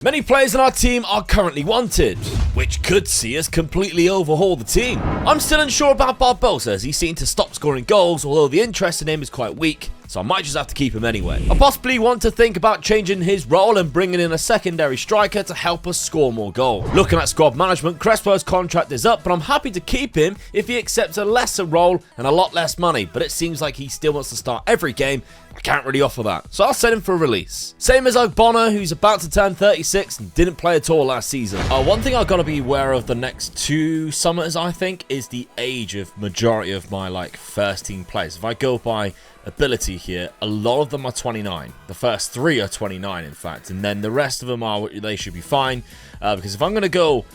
Many players in our team are currently wanted, which could see us completely overhaul the team. I'm still unsure about Barbosa as he seemed to stop scoring goals, although the interest in him is quite weak, so I might just have to keep him anyway. I possibly want to think about changing his role and bringing in a secondary striker to help us score more goals. Looking at squad management, Crespo's contract is up, but I'm happy to keep him if he accepts a lesser role and a lot less money, but it seems like he still wants to start every game. I can't really offer that, so I'll send him for a release. Same as Ogbonna, who's about to turn 36 and didn't play at all last season. One thing I've got to be aware of the next 2 summers, I think, is the age of majority of my first team players. If I go by ability here, a lot of them are 29. The first 3 are 29, in fact, and then the rest of them they should be fine. Because if I'm going to go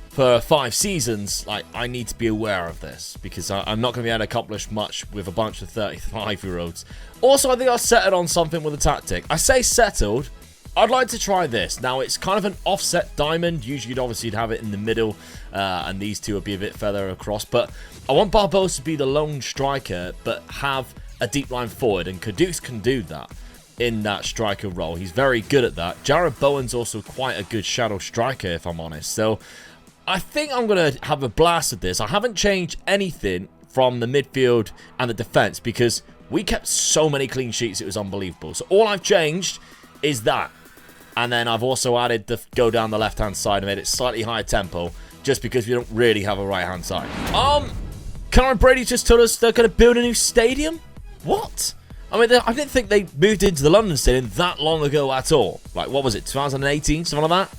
for 5 seasons, I need to be aware of this, because I'm not going to be able to accomplish much with a bunch of 35-year-olds. Also, I think I settled on something with a tactic. I say settled. I'd like to try this. Now, it's kind of an offset diamond. Usually, you'd have it in the middle, and these two would be a bit further across. But I want Barbosa to be the lone striker, but have a deep line forward, and Kudus can do that in that striker role. He's very good at that. Jared Bowen's also quite a good shadow striker, if I'm honest. So I think I'm going to have a blast at this. I haven't changed anything from the midfield and the defense because we kept so many clean sheets, it was unbelievable. So all I've changed is that. And then I've also added the go down the left-hand side and made it slightly higher tempo just because we don't really have a right-hand side. Conor Brady just told us they're going to build a new stadium? What? I mean, I didn't think they moved into the London Stadium that long ago at all. What was it, 2018, something like that?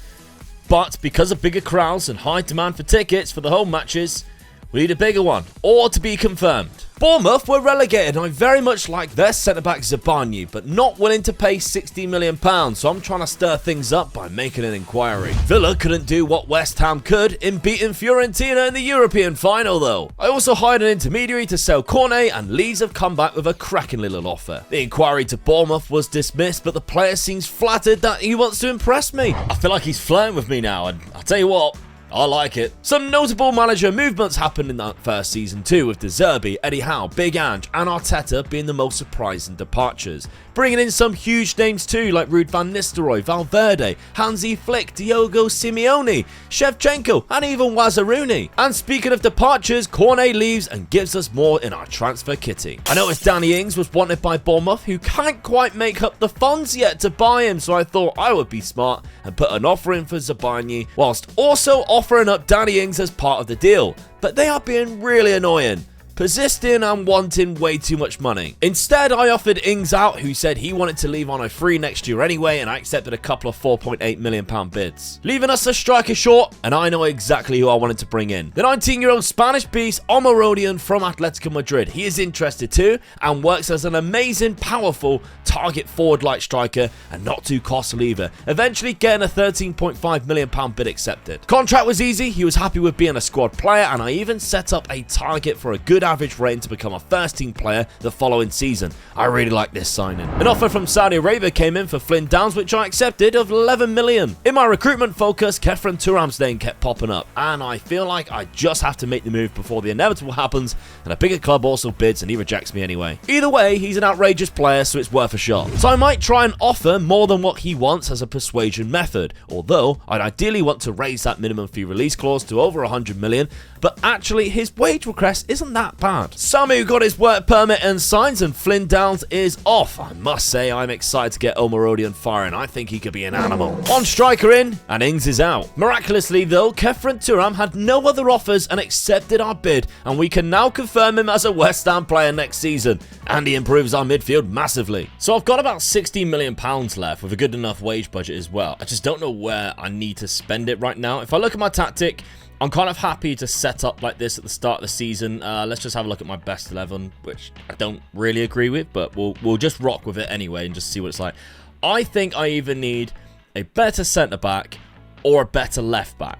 But because of bigger crowds and high demand for tickets for the home matches, we need a bigger one, or to be confirmed. Bournemouth were relegated, and I very much like their centre-back Zabarnyi, but not willing to pay £60 million, so I'm trying to stir things up by making an inquiry. Villa couldn't do what West Ham could in beating Fiorentina in the European final, though. I also hired an intermediary to sell Cornet, and Leeds have come back with a cracking little offer. The inquiry to Bournemouth was dismissed, but the player seems flattered that he wants to impress me. I feel like he's flirting with me now, and I'll tell you what, I like it. Some notable manager movements happened in that first season too, with De Zerbi, Eddie Howe, Big Ange and Arteta being the most surprising departures. Bringing in some huge names too, like Ruud van Nistelrooy, Valverde, Hansi Flick, Diogo Simeone, Shevchenko and even Wazaruni. And speaking of departures, Cornet leaves and gives us more in our transfer kitty. I noticed Danny Ings was wanted by Bournemouth, who can't quite make up the funds yet to buy him, so I thought I would be smart and put an offer in for Zabarnyi, whilst also offering up Danny Ings as part of the deal. But they are being really annoying, persisting and wanting way too much money. Instead, I offered Ings out, who said he wanted to leave on a free next year anyway, and I accepted a couple of £4.8 million bids. Leaving us a striker short, and I know exactly who I wanted to bring in. The 19-year-old Spanish beast, Omar from Atletico Madrid. He is interested too, and works as an amazing, powerful, target forward-like striker, and not too costly either. Eventually getting a £13.5 million bid accepted. Contract was easy, he was happy with being a squad player, and I even set up a target for a good average rating to become a first team player the following season. I really like this signing. An offer from Saudi Arabia came in for Flynn Downs, which I accepted, of 11 million. In my recruitment focus, Kefren Thuram's name kept popping up, and I feel like I just have to make the move before the inevitable happens and a bigger club also bids and he rejects me anyway. Either way, he's an outrageous player, so it's worth a shot. So I might try and offer more than what he wants as a persuasion method, although I'd ideally want to raise that minimum fee release clause to over 100 million, but actually his wage request isn't that bad. Samu got his work permit and signs, and Flynn Downs is off. I must say I'm excited to get Omarodian firing. I think he could be an animal. One striker in, and Ings is out. Miraculously though, Kefren Thuram had no other offers and accepted our bid, and we can now confirm him as a West Ham player next season, and he improves our midfield massively. So I've got about £16 million left with a good enough wage budget as well. I just don't know where I need to spend it right now. If I look at my tactic, I'm kind of happy to set up like this at the start of the season. Let's just have a look at my best 11, which I don't really agree with, but we'll just rock with it anyway and just see what it's like. I think I either need a better centre-back or a better left-back.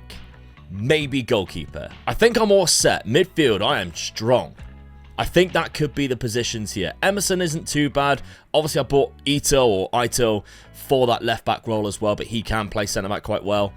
Maybe goalkeeper. I think I'm all set. Midfield, I am strong. I think that could be the positions here. Emerson isn't too bad. Obviously, I bought Ito for that left-back role as well, but he can play centre-back quite well.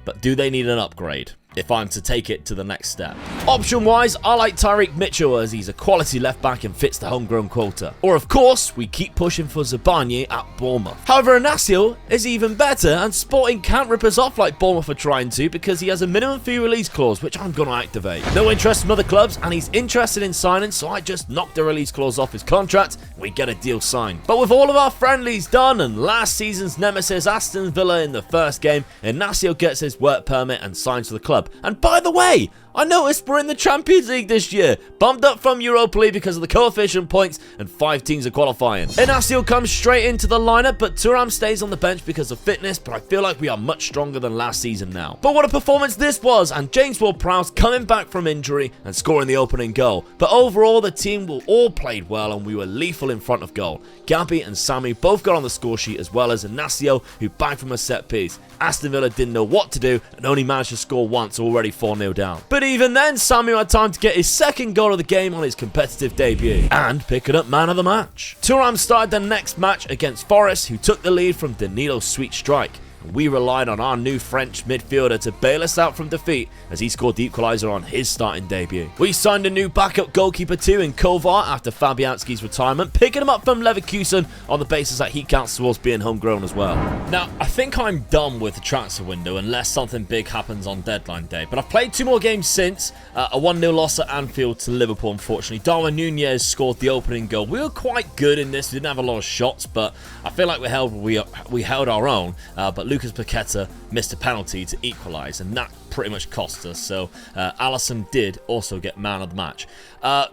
But do they need an upgrade? if I'm to take it to the next step. Option-wise, I like Tyreek Mitchell as he's a quality left-back and fits the homegrown quota. Or of course, we keep pushing for Zabanye at Bournemouth. However, Inacio is even better, and Sporting can't rip us off like Bournemouth are trying to because he has a minimum fee release clause, which I'm going to activate. No interest from other clubs, and he's interested in signing, so I just knocked the release clause off his contract, and we get a deal signed. But with all of our friendlies done and last season's nemesis Aston Villa in the first game, Inacio gets his work permit and signs for the club. And by the way, I noticed we're in the Champions League this year, bumped up from Europa League because of the coefficient points and 5 teams are qualifying. Inacio comes straight into the lineup, but Thuram stays on the bench because of fitness, but I feel like we are much stronger than last season now. But what a performance this was, and James Ward-Prowse coming back from injury and scoring the opening goal. But overall, the team all played well and we were lethal in front of goal. Gabby and Sammy both got on the score sheet, as well as Inacio, who bagged from a set piece. Aston Villa didn't know what to do and only managed to score once, already 4-0 down. But even then, Samuel had time to get his second goal of the game on his competitive debut and picking up man of the match. Thuram started the next match against Forest, who took the lead from Danilo's sweet strike. We relied on our new French midfielder to bail us out from defeat as he scored the equaliser on his starting debut. We signed a new backup goalkeeper too in Kovar after Fabianski's retirement, picking him up from Leverkusen on the basis that he counts towards being homegrown as well. Now, I think I'm done with the transfer window unless something big happens on deadline day, but I've played 2 more games since, a 1-0 loss at Anfield to Liverpool unfortunately. Darwin Nunez scored the opening goal. We were quite good in this, we didn't have a lot of shots, but I feel like we held our own, but Lucas Paqueta missed a penalty to equalise, and that pretty much cost us. So Alisson did also get man of the match.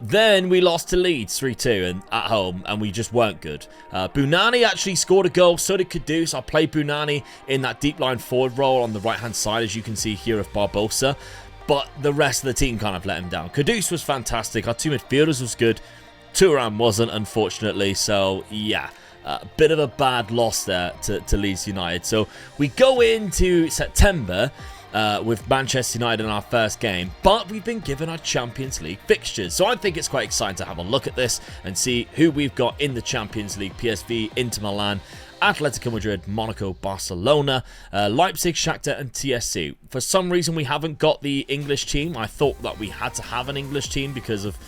Then we lost to Leeds 3-2 and at home, and we just weren't good. Bunani actually scored a goal, so did Kudus. I played Bunani in that deep line forward role on the right hand side, as you can see here, of Barbosa, but the rest of the team kind of let him down. Kudus was fantastic, our 2 midfielders was good, Thuram wasn't, unfortunately, so yeah. A bit of a bad loss there to Leeds United. So we go into September with Manchester United in our first game, but we've been given our Champions League fixtures. So I think it's quite exciting to have a look at this and see who we've got in the Champions League. PSV, Inter Milan, Atletico Madrid, Monaco, Barcelona, Leipzig, Shakhtar and TSC. For some reason we haven't got the English team. I thought that we had to have an English team because of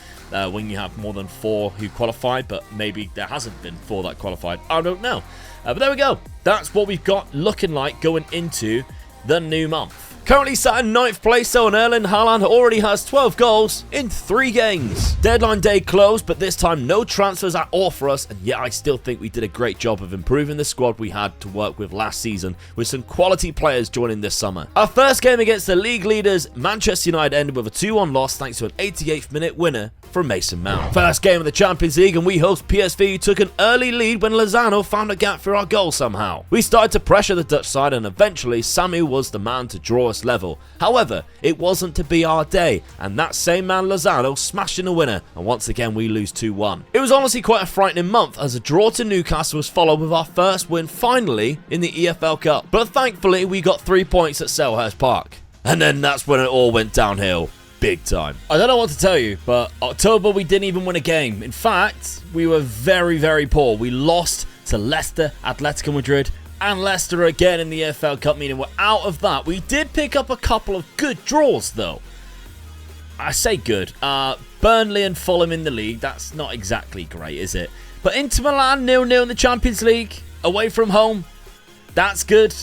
when you have more than 4 who qualified, but maybe there hasn't been 4 that qualified. I don't know. But there we go. That's what we've got looking like going into the new month. Currently sat in 9th place, though, and Erling Haaland already has 12 goals in 3 games. Deadline day closed, but this time no transfers at all for us, and yet I still think we did a great job of improving the squad we had to work with last season, with some quality players joining this summer. Our first game against the league leaders, Manchester United, ended with a 2-1 loss thanks to an 88th minute winner from Mason Mount. First game of the Champions League, and we host PSV, who took an early lead when Lozano found a gap for our goal somehow. We started to pressure the Dutch side, and eventually Samu was the man to draw us level. However, it wasn't to be our day, and that same man Lozano smashed in a winner, and once again we lose 2-1. It was honestly quite a frightening month, as a draw to Newcastle was followed with our first win finally in the EFL Cup, but thankfully we got 3 points at Selhurst Park. And then that's when it all went downhill. Big time. I don't know what to tell you, but October we didn't even win a game. In fact, we were very, very poor. We lost to Leicester, Atletico Madrid, and Leicester again in the EFL Cup, meaning we're out of that. We did pick up a couple of good draws, though. I say good. Burnley and Fulham in the league, that's not exactly great, is it? But Inter Milan 0-0 in the Champions League, away from home, that's good.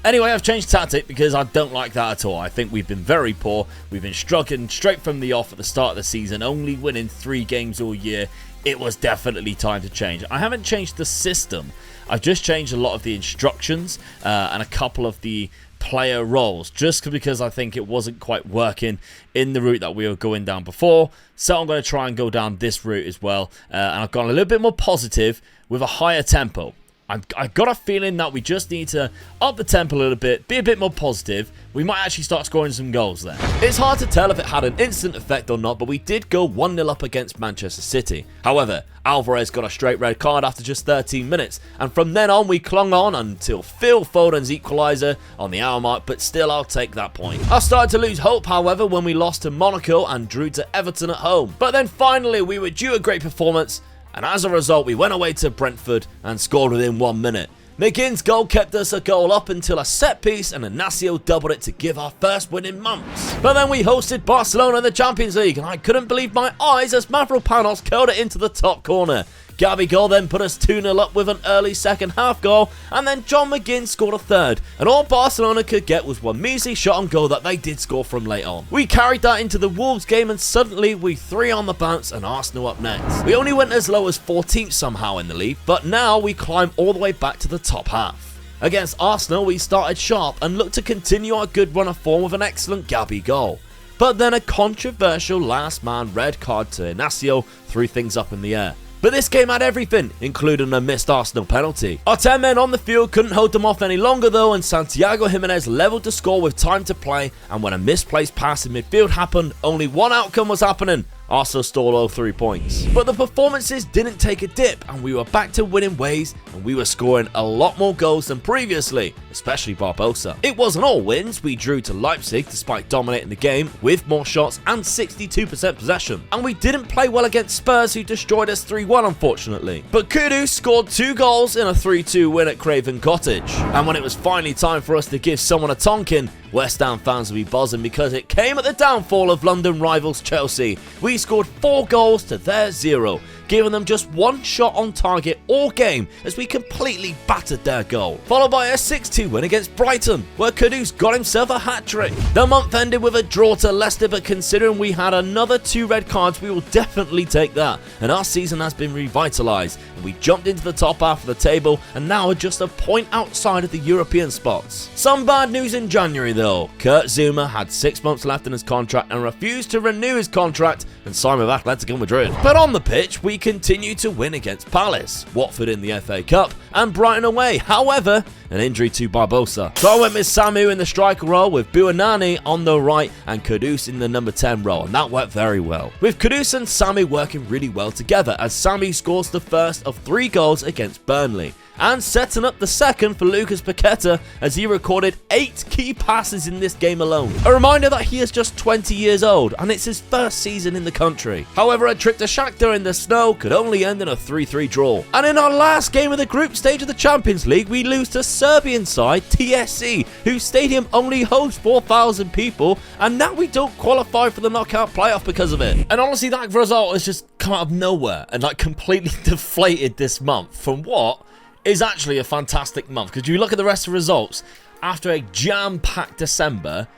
Anyway, I've changed tactic because I don't like that at all. I think we've been very poor. We've been struggling straight from the off at the start of the season, only winning 3 games all year. It was definitely time to change. I haven't changed the system. I've just changed a lot of the instructions and a couple of the player roles, just because I think it wasn't quite working in the route that we were going down before. So I'm going to try and go down this route as well. And I've gone a little bit more positive with a higher tempo. I've got a feeling that we just need to up the tempo a little bit, be a bit more positive. We might actually start scoring some goals there. It's hard to tell if it had an instant effect or not, but we did go 1-0 up against Manchester City. However, Alvarez got a straight red card after just 13 minutes, and from then on we clung on until Phil Foden's equaliser on the hour mark, but still I'll take that point. I started to lose hope, however, when we lost to Monaco and drew to Everton at home. But then finally we were due a great performance, and as a result, we went away to Brentford and scored within 1 minute. McGinn's goal kept us a goal up until a set piece, and Inacio doubled it to give our first win in months. But then we hosted Barcelona in the Champions League, and I couldn't believe my eyes as Mavropanos curled it into the top corner. Gabigol then put us 2-0 up with an early second half goal, and then John McGinn scored a third, and all Barcelona could get was one measly shot on goal that they did score from late on. We carried that into the Wolves game, and suddenly we 3 on the bounce and Arsenal up next. We only went as low as 14th somehow in the league, but now we climb all the way back to the top half. Against Arsenal, we started sharp and looked to continue our good run of form with an excellent Gabigol. But then a controversial last man red card to Inacio threw things up in the air. But this game had everything, including a missed Arsenal penalty. Our 10 men on the field couldn't hold them off any longer though, and Santiago Jimenez levelled the score with time to play, and when a misplaced pass in midfield happened, only one outcome was happening. Arsenal stole all 3 points. But the performances didn't take a dip, and we were back to winning ways, and we were scoring a lot more goals than previously, especially Barbosa. It wasn't all wins. We drew to Leipzig despite dominating the game with more shots and 62% possession. And we didn't play well against Spurs, who destroyed us 3-1 unfortunately. But Kudus scored 2 goals in a 3-2 win at Craven Cottage. And when it was finally time for us to give someone a Tonkin, West Ham fans will be buzzing because it came at the downfall of London rivals Chelsea. We scored 4 goals to their 0, giving them just 1 shot on target all game as we completely battered their goal. Followed by a 6-2 win against Brighton, where Kudus got himself a hat-trick. The month ended with a draw to Leicester, but considering we had another 2 red cards, we will definitely take that. And our season has been revitalised, and we jumped into the top half of the table and now are just a point outside of the European spots. Some bad news in January though. Kurt Zouma had 6 months left in his contract and refused to renew his contract and sign with Atletico Madrid. But on the pitch, we continue to win against Palace, Watford in the FA Cup, and Brighton away. However, an injury to Barbosa. So I went with Samu in the striker role, with Buonanni on the right and Kudus in the number 10 role, and that worked very well. With Kudus and Samu working really well together, as Samu scores the first of 3 goals against Burnley, and setting up the second for Lucas Paqueta as he recorded 8 key passes in this game alone. A reminder that he is just 20 years old and it's his first season in the country. However, a trip to Shakhtar in the snow could only end in a 3-3 draw. And in our last game of the group stage of the Champions League, we lose to Serbian side TSC, whose stadium only hosts 4,000 people, and now we don't qualify for the knockout playoff because of it. And honestly, that result has just come out of nowhere and like completely deflated this month from what is actually a fantastic month. Because you look at the rest of the results, after a jam-packed December,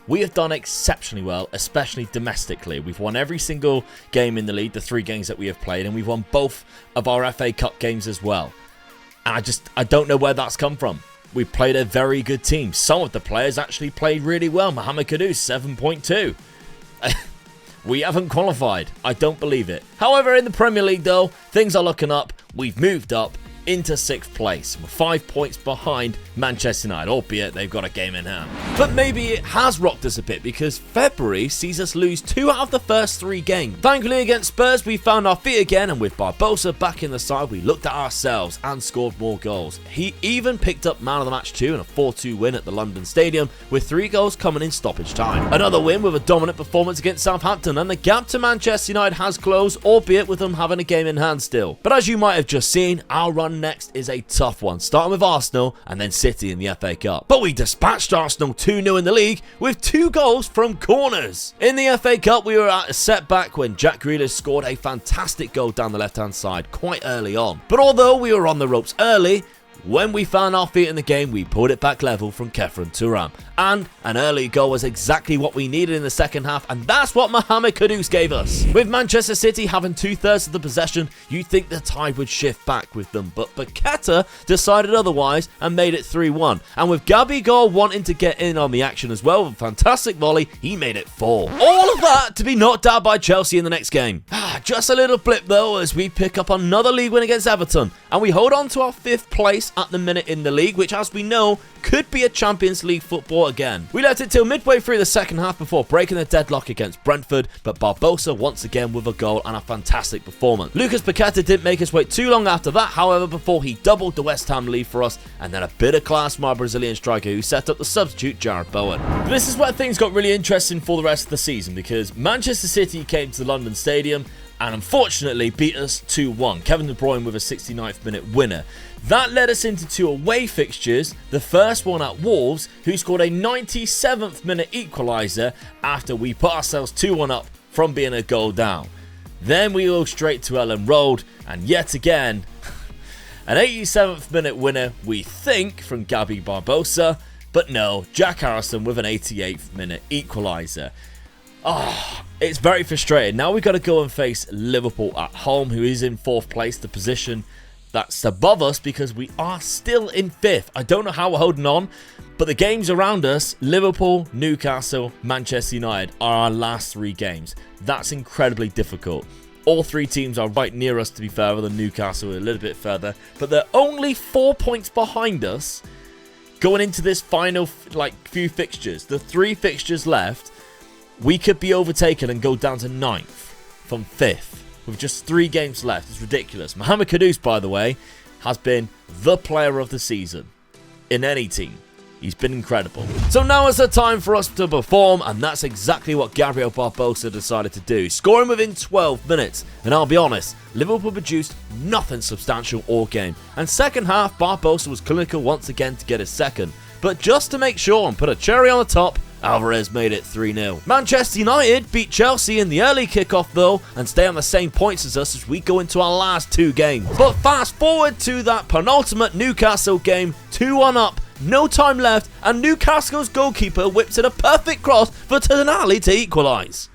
we have done exceptionally well, especially domestically. We've won every single game in the league, the 3 games that we have played, and we've won both of our FA Cup games as well. And I don't know where that's come from. We played a very good team. Some of the players actually played really well. Mohamed Kudus, 7.2. We haven't qualified. I don't believe it. However, in the Premier League though, things are looking up. We've moved up into 6th place. We're 5 points behind Manchester United, albeit they've got a game in hand. But maybe it has rocked us a bit because February sees us lose 2 out of the first 3 games. Thankfully against Spurs we found our feet again, and with Barbosa back in the side we looked at ourselves and scored more goals. He even picked up man of the match 2 in a 4-2 win at the London Stadium, with 3 goals coming in stoppage time. Another win with a dominant performance against Southampton, and the gap to Manchester United has closed, albeit with them having a game in hand still. But as you might have just seen, our run next is a tough one, starting with Arsenal and then City in the FA Cup. But we dispatched Arsenal 2-0 in the league with 2 goals from corners. In the FA Cup, we were at a setback when Jack Grealish scored a fantastic goal down the left-hand side quite early on. But although we were on the ropes early, when we found our feet in the game, we pulled it back level from Kefren Turam. And an early goal was exactly what we needed in the second half, and that's what Mohamed Kudus gave us. With Manchester City having 2/3 of the possession, you'd think the tide would shift back with them, but Paqueta decided otherwise and made it 3-1. And with Gabigol wanting to get in on the action as well with a fantastic volley, he made it 4. All of that to be knocked out by Chelsea in the next game. Just a little blip though, as we pick up another league win against Everton, and we hold on to our 5th place at the minute in the league, which as we know could be a Champions League football again. We left it till midway through the second half before breaking the deadlock against Brentford, but Barbosa once again with a goal and a fantastic performance. Lucas Paqueta didn't make us wait too long after that, however, before he doubled the West Ham lead for us, and then a bit of class from our Brazilian striker who set up the substitute Jared Bowen. But this is where things got really interesting for the rest of the season, because Manchester City came to the London Stadium and unfortunately beat us 2-1. Kevin De Bruyne with a 69th minute winner. That led us into 2 away fixtures, the first one at Wolves, who scored a 97th minute equaliser after we put ourselves 2-1 up from being a goal down. Then we go straight to Ellen Road, and yet again, an 87th minute winner, we think, from Gabby Barbosa, but no, Jack Harrison with an 88th minute equaliser. It's very frustrating. Now we've got to go and face Liverpool at home, who is in 4th place, the position that's above us, because we are still in 5th. I don't know how we're holding on, but the games around us, Liverpool, Newcastle, Manchester United, are our last 3 games. That's incredibly difficult. All 3 teams are right near us, to be fair, than Newcastle a little bit further, but they're only 4 points behind us going into this final few fixtures. The 3 fixtures left, we could be overtaken and go down to 9th from 5th. With just 3 games left. It's ridiculous. Mohamed Kudus, by the way, has been the player of the season in any team. He's been incredible. So now is the time for us to perform, and that's exactly what Gabriel Barbosa decided to do, scoring within 12 minutes. And I'll be honest, Liverpool produced nothing substantial all game, and second half Barbosa was clinical once again to get his second. But just to make sure and put a cherry on the top, Alvarez made it 3-0. Manchester United beat Chelsea in the early kickoff though, and stay on the same points as us as we go into our last 2 games. But fast forward to that penultimate Newcastle game, 2-1 up, no time left, and Newcastle's goalkeeper whips in a perfect cross for Tonali to equalise.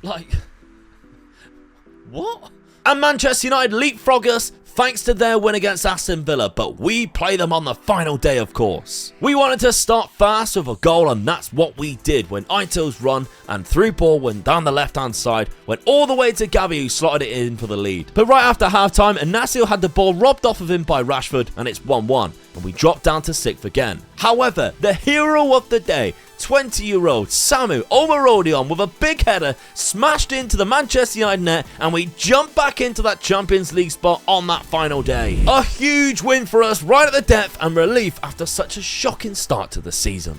What? And Manchester United leapfrog us thanks to their win against Aston Villa, but we play them on the final day, of course. We wanted to start fast with a goal, and that's what we did when Aito's run and through ball went down the left-hand side, went all the way to Gabby, who slotted it in for the lead. But right after half-time, Inacio had the ball robbed off of him by Rashford, and it's 1-1, and we dropped down to 6th again. However, the hero of the day, 20-year-old Samu Omarodion with a big header smashed into the Manchester United net, and we jump back into that Champions League spot on that final day. A huge win for us right at the depth and relief after such a shocking start to the season.